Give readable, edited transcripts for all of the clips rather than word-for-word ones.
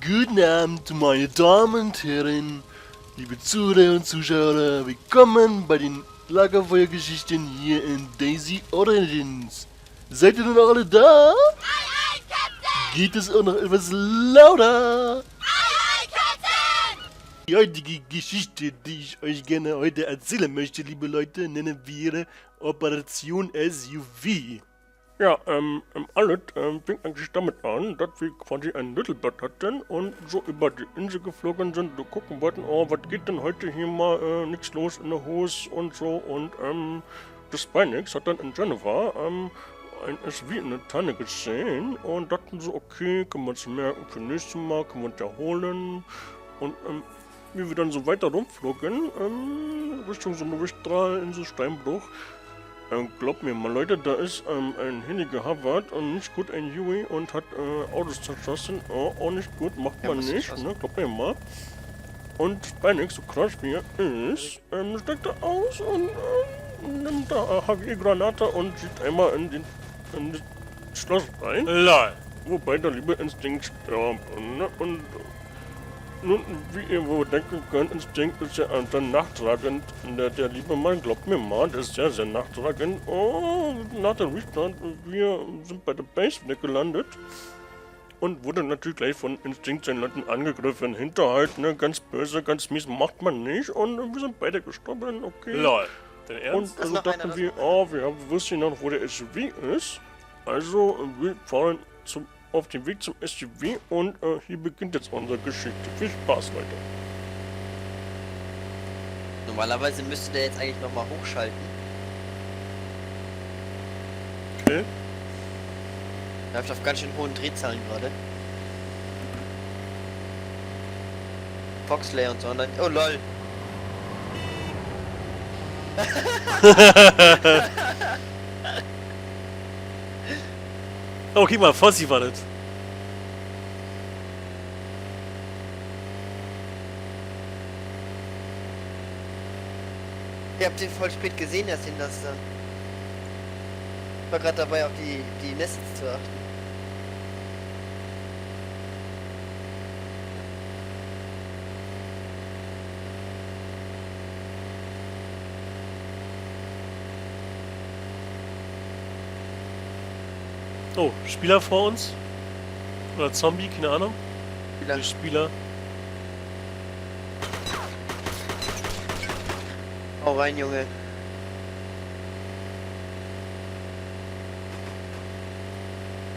Guten Abend, meine Damen und Herren, liebe Zuhörer und Zuschauer, willkommen bei den Lagerfeuergeschichten hier in Daisy Origins. Seid ihr denn alle da? Aye, Captain! Geht es auch noch etwas lauter? Aye, Captain! Die heutige Geschichte, die ich euch gerne heute erzählen möchte, liebe Leute, nennen wir Operation SUV. Ja, alles fing eigentlich damit an, dass wir quasi ein Littlebird hatten und so über die Insel geflogen sind und gucken wollten, oh, was geht denn heute hier mal, nichts los in der Hose und so und, das Spinix hat dann in Geneva, ein SUV in der Tanne gesehen und dachten so, okay, können wir uns merken für nächstes Mal, können wir uns erholen und, wie wir dann so weiter rumflogen, Richtung so eine Insel Steinbruch, glaubt mir mal Leute, da ist ein Heli gehavert und nicht gut ein Huey und hat Autos zerschossen. Oh, auch nicht gut, macht man nicht, ne? Glaubt mir mal. Und Spinix, so krass wie er ist, steigt er aus und nimmt da HG-Granate und schießt einmal in das Schloss rein. LOL. Wobei der liebe Instinkt stirbt, ne? Und nun, wie ihr wohl denken könnt, Instinkt ist ja dann nachtragend. Der liebe Mann, glaubt mir mal, der ist sehr, sehr nachtragend. Oh, nach der Restart, wir sind bei der Base wieder gelandet. Und wurde natürlich gleich von Instinkt seinen Leuten angegriffen. Hinterhalt, ne, ganz böse, ganz mies, macht man nicht. Und wir sind beide gestorben, okay. LOL. Dein Und Ernst? also dachten wir, oh, wir wussten noch, wo der SUV ist. Also, wir fahren auf dem Weg zum SUV und hier beginnt jetzt unsere Geschichte. Viel Spaß, Leute. Normalerweise müsste der jetzt eigentlich nochmal hochschalten. Okay. Läuft auf ganz schön hohen Drehzahlen gerade. Foxlay und so. Und dann, oh lol. Oh, guck mal, Fossi war das. Ihr habt den voll spät gesehen, dass ihn das dann. Ich war gerade dabei, auf die Nester zu achten. Oh, Spieler vor uns? Oder Zombie, keine Ahnung. Spieler. Die Spieler. Hau rein, Junge.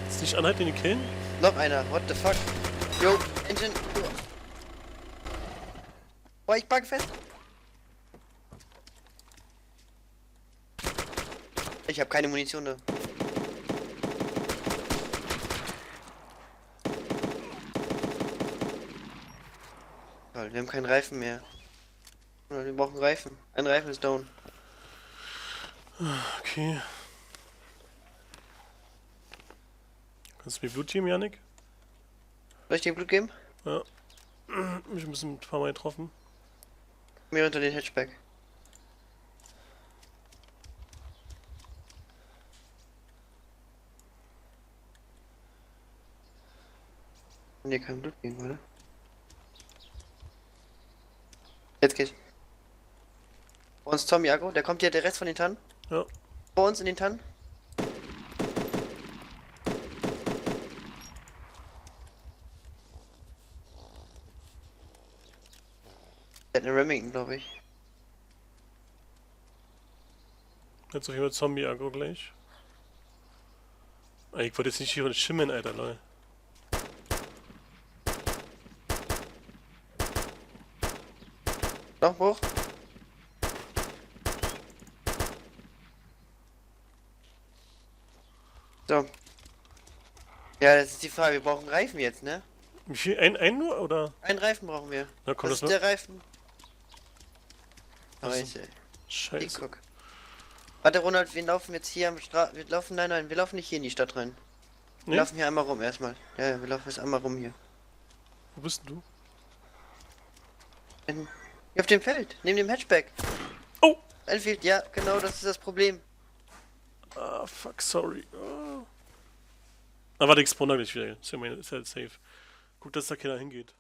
Ist nicht anhalten, den killen? Noch einer. What the fuck? Yo, Engine. Boah, ich bug fest. Ich habe keine Munition da. Toll, wir haben keinen Reifen mehr. Oder wir brauchen Reifen. Ein Reifen ist down. Okay. Kannst du mir Blut geben, Janik? Soll ich dir Blut geben? Ja. Mich ein bisschen ein paar Mal getroffen. Mir unter den Hatchback. Und dir kein Blut geben, oder? Jetzt geht's. Vor uns Tommy Agro, der kommt ja der Rest von den Tannen. Ja. Vor uns in den Tannen. Der hat eine Remington, glaube ich. Jetzt auch jemand Zombie-Agro gleich. Ah, ich wollte jetzt nicht hier schimmeln, Alter, lol. Noch hoch. So. Ja, das ist die Frage. Wir brauchen Reifen jetzt, ne? Wie viel? Ein nur, oder? Einen Reifen brauchen wir. Na komm, Das das ist wird. der Reifen. Ach so. Scheiße. Scheiße. Guck. Warte, Ronald, wir laufen jetzt hier am wir laufen, nein, wir laufen nicht hier in die Stadt rein. Wir Nee? laufen hier einmal rum erstmal. Ja, wir laufen jetzt einmal rum hier. Wo bist denn du? Hier auf dem Feld, neben dem Hatchback. Oh! Enfield, ja, genau, das ist das Problem. Ah, fuck, sorry. Ah. Ah, warte, ich spawn da gleich wieder. Ist ja jetzt safe. Gut, dass da keiner hingeht.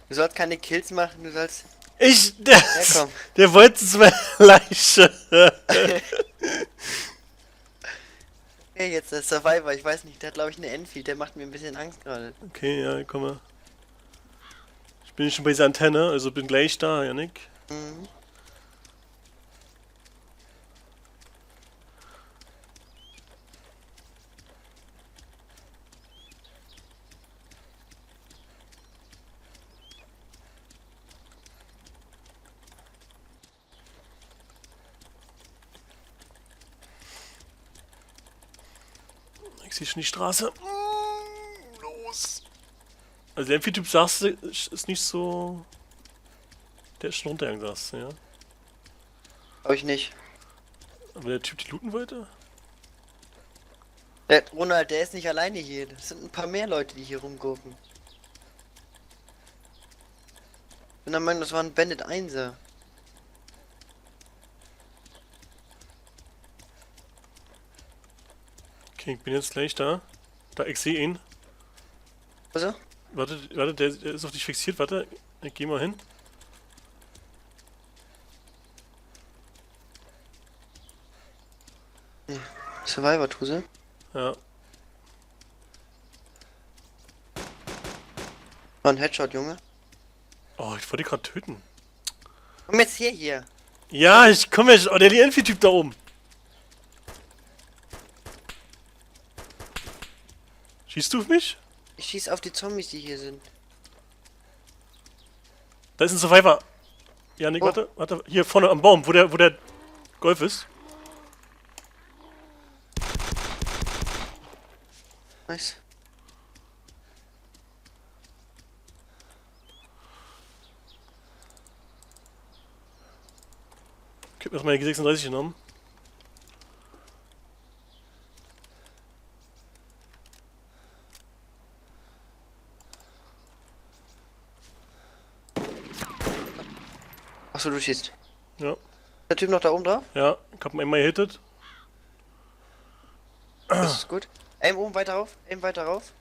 Du sollst keine Kills machen, du sollst... Der komm. der wollte zu meiner Leiche. Okay, jetzt der Survivor, ich weiß nicht, der hat glaube ich eine Enfield, der macht mir ein bisschen Angst gerade. Okay, ja, komm mal. Ich bin schon bei dieser Antenne, also bin gleich da, Janik. Mhm. Ich sehe schon die Straße. Los. Also der Amphi-Typ sagst du, ist nicht so... Der ist schon runtergegangen, sagst du, ja. Glaube ich nicht. Aber der Typ, die looten wollte? Der Ronald, der ist nicht alleine hier. Das sind ein paar mehr Leute, die hier rumgucken. Ich bin der Meinung, das war ein Bandit 1er. Okay, ich bin jetzt gleich da. Da, ich sehe ihn. Also? Warte, warte, der ist auf dich fixiert, warte. Ich geh mal hin. Survivor-Tuse? Ja. War ein Headshot, Junge. Oh, ich wollte ihn gerade töten. Komm jetzt hier. Ja, ich komme jetzt. Oh, der Amphi-Typ da oben. Schießt du auf mich? Ich schieß auf die Zombies, die hier sind. Da ist ein Survivor. Janik, Oh. warte, warte. Hier vorne am Baum, wo der Golf ist. Nice. Ich hab mir meine G36 genommen. Achso, du schießt. Ja, Der Typ noch da oben drauf? ja. Ich hab ihn einmal gehittet. Das ist gut. Aim oben weiter rauf. Aim weiter rauf.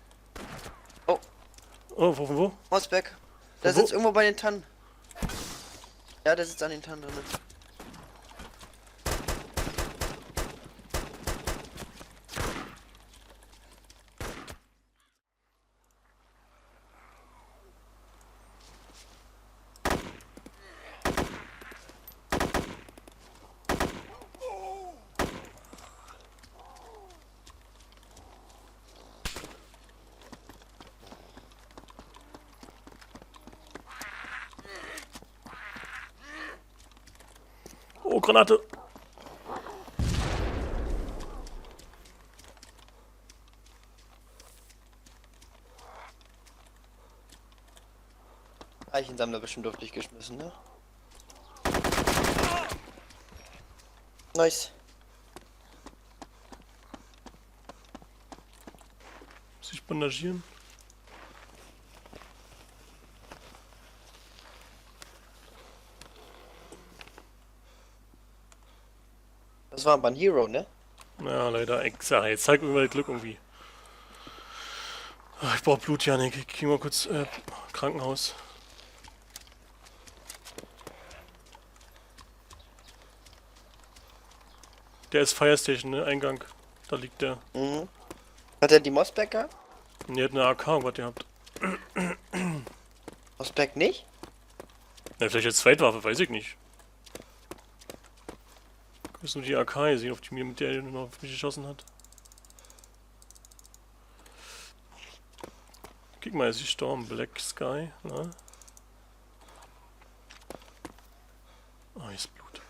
Oh, wo? Mausberg. Der Wo? sitzt irgendwo bei den Tannen. Ja, der sitzt an den Tannen drin. Oh, Granate. Eichensammler bestimmt auf dich geschmissen, ne? Nice. Muss ich bandagieren? Das war aber ein Hero, ne? Ja, leider. Ich sag, jetzt zeig mir mal das Glück irgendwie. Ah, ich brauch Blut, Janik. Ich geh mal kurz Krankenhaus. Der ist Fire Station, ne? Eingang. Da liegt der. Mhm. Hat er die Mossberg gehabt? Und der hat eine AK und was gehabt. Mossberg nicht? Na, vielleicht als Zweitwaffe, weiß ich nicht. Du hast nur die AK gesehen, auf die mir mit der er noch auf mich geschossen hat. Guck mal, ist gestorben. Black Sky, ne? Ah, hier ist Blut.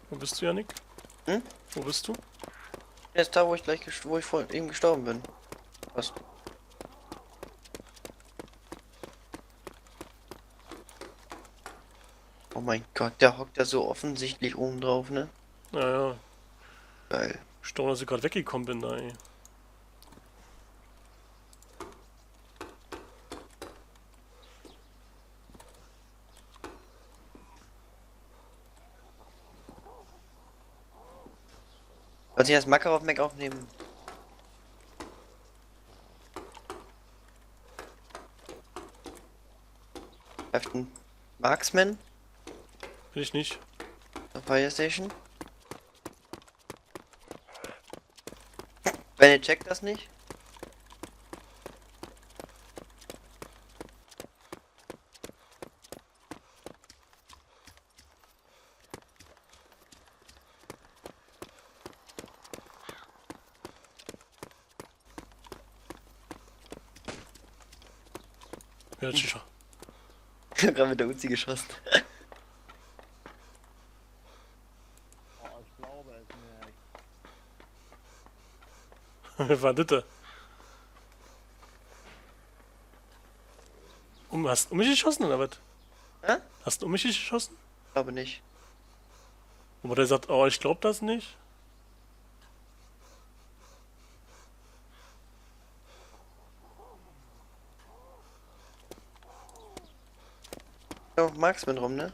Wo bist du, Janik? Hm? Wo bist du? Jetzt da, wo ich wo ich vor ihm gestorben bin. Was? Oh mein Gott, der hockt ja so offensichtlich oben drauf, ne? Naja, Geil. Staunen, dass ich gerade weggekommen bin, da, ey. Soll ich das Makarov Mac aufnehmen? Captain Marksman Will ich nicht. auf Fire Station. Benny checkt das nicht. Ja, sicher. Gerade mit der Uzi geschossen. Wer war das da? Hast du um mich geschossen oder was? Hä? Hast du um mich geschossen? Glaube nicht. Aber der sagt, oh, ich glaub das nicht. Ja, Marksman rum, ne?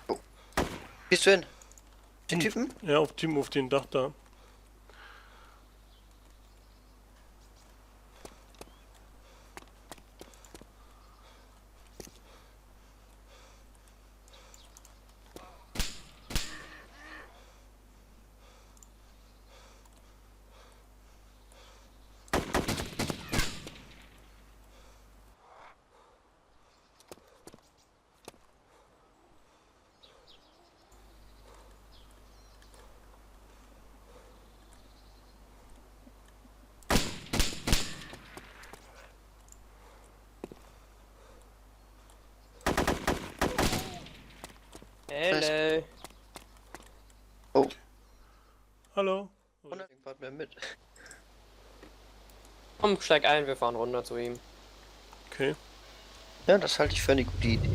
Oh. Bist du hin? Den Typen? Ja, auf dem Dach da. Hello. Oh. Hallo? Und fahrt mehr mit. Komm, steig ein, wir fahren runter zu ihm. Okay. Ja, das halte ich für eine gute Idee.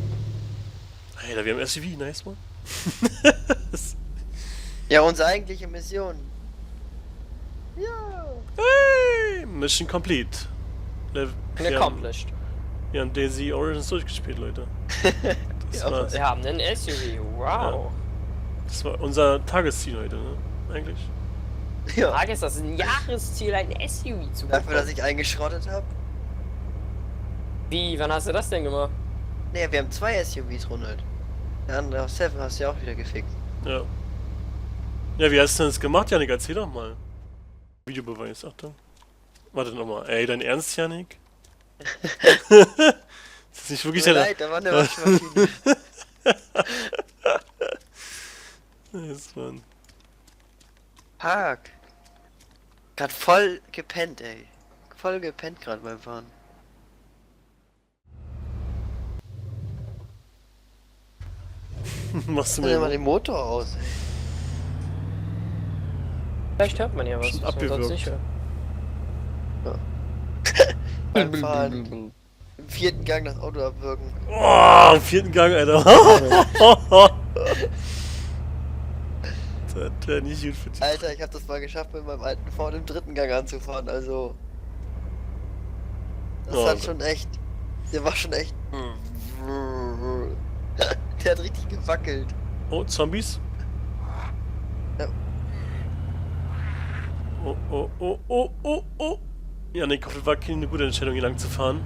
Hey, da wir haben SUV, nice one. Ja, unsere eigentliche Mission. Hey, Mission complete. Wir haben, Accomplished. wir haben Daisy Origins durchgespielt, Leute. Das, Ja, war's. Wir haben einen SUV, wow. Das war unser Tagesziel heute, ne? Eigentlich. Ja. Frage ist, das ist ein Jahresziel, ein SUV zu Dafür, dass bekommen. ich eingeschrottet habe. Wie, wann hast du das denn gemacht? Ne, wir haben 2 SUVs, Ronald. Der andere auf Seven hast du ja auch wieder gefickt. Ja. Ja, wie hast du denn das gemacht, Janik? Erzähl doch mal. Videobeweis, Achtung. Warte nochmal. Ey, dein Ernst, Janik? Das ist nicht wirklich Tut mir deine... leid, da war eine Waschmaschine. Das war ein... Park. Grad voll gepennt, ey. Voll gepennt gerade beim Fahren. Machst du Mach mal mir... den Motor aus, ey. Vielleicht hört man ja was. Schon ist mir ganz abgewürgt. sicher. Beim Fahren. Im 4. Gang das Auto abwürgen. Oh, im 4. Gang, Alter. Das wäre nicht gut für dich. Alter, ich hab das mal geschafft, mit meinem alten Ford im 3. Gang anzufahren, also... Das Oh hat Gott. schon echt... Der war schon echt... Der hat richtig gewackelt. Oh, Zombies? Ja. Oh, oh, oh, oh, oh, oh. Janik, ich hoffe, das war keine gute Entscheidung, hier lang zu fahren.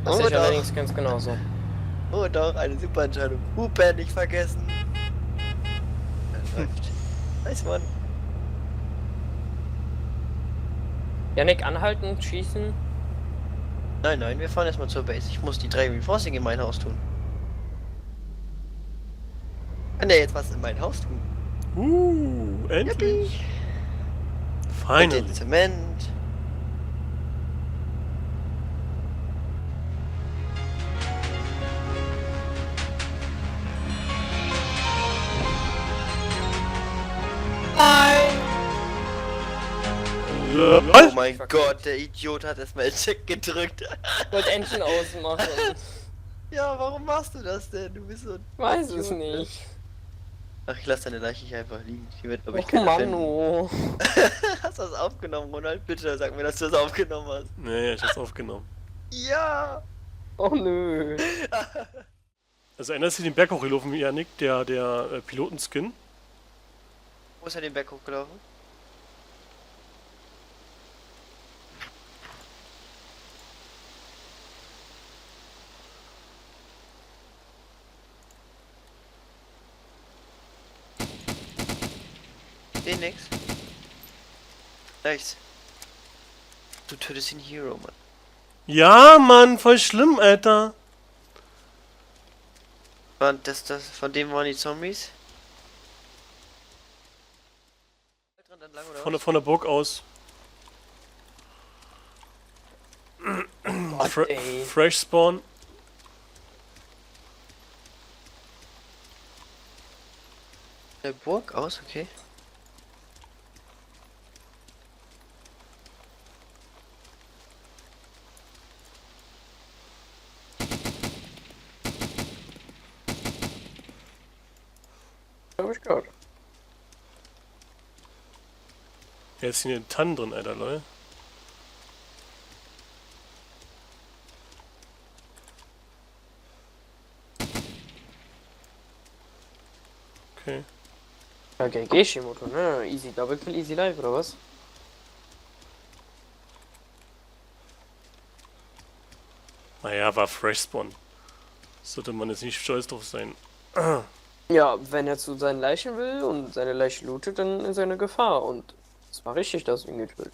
Das Oh, sehe ich doch. allerdings ganz genauso. Oh doch, eine super Entscheidung. Hupen nicht vergessen. Ja, läuft. Nice, Mann. Janik, anhalten, schießen. Nein, nein, wir fahren erstmal zur Base. Ich muss die 3 Reinforcing in mein Haus tun. Kann der jetzt was in mein Haus tun? Endlich. Und Finally. den Zement. Oh mein Gott, der Idiot hat erstmal Check gedrückt. Ich wollte Engine ausmachen. Ja, warum machst du das denn? Du bist so ein Weiß es Idiot. nicht. Ach, ich lasse deine Leiche hier einfach liegen. Die wird, glaube ich, Och keiner finden. Manu. Hast du das aufgenommen, Ronald? Bitte sag mir, dass du das aufgenommen hast. Naja, ich hab's aufgenommen. Ja! Oh nö. Also erinnerst du dich den Berg hochgelaufen, Janik, der Pilotenskin? Wo ist er den Berg hochgelaufen? Seh nix. Rechts. Du tötest den Hero, Mann. Ja, Mann, voll schlimm, Alter. Von dem waren die Zombies? Dann lang, oder Von der Burg aus. Gott, ey. Fresh Spawn. der Burg aus? Okay. Hab ich gehört. Jetzt sind hier Tannen drin, Alter, Leute. Okay. Ja, GG-Motor, ne? Easy Double Kill, Easy Life, oder was? Naja, war Fresh Spawn. Sollte man jetzt nicht stolz drauf sein. Ja, wenn er zu seinen Leichen will und seine Leiche lootet, dann ist er eine Gefahr. Und es war richtig, dass er ihn getötet.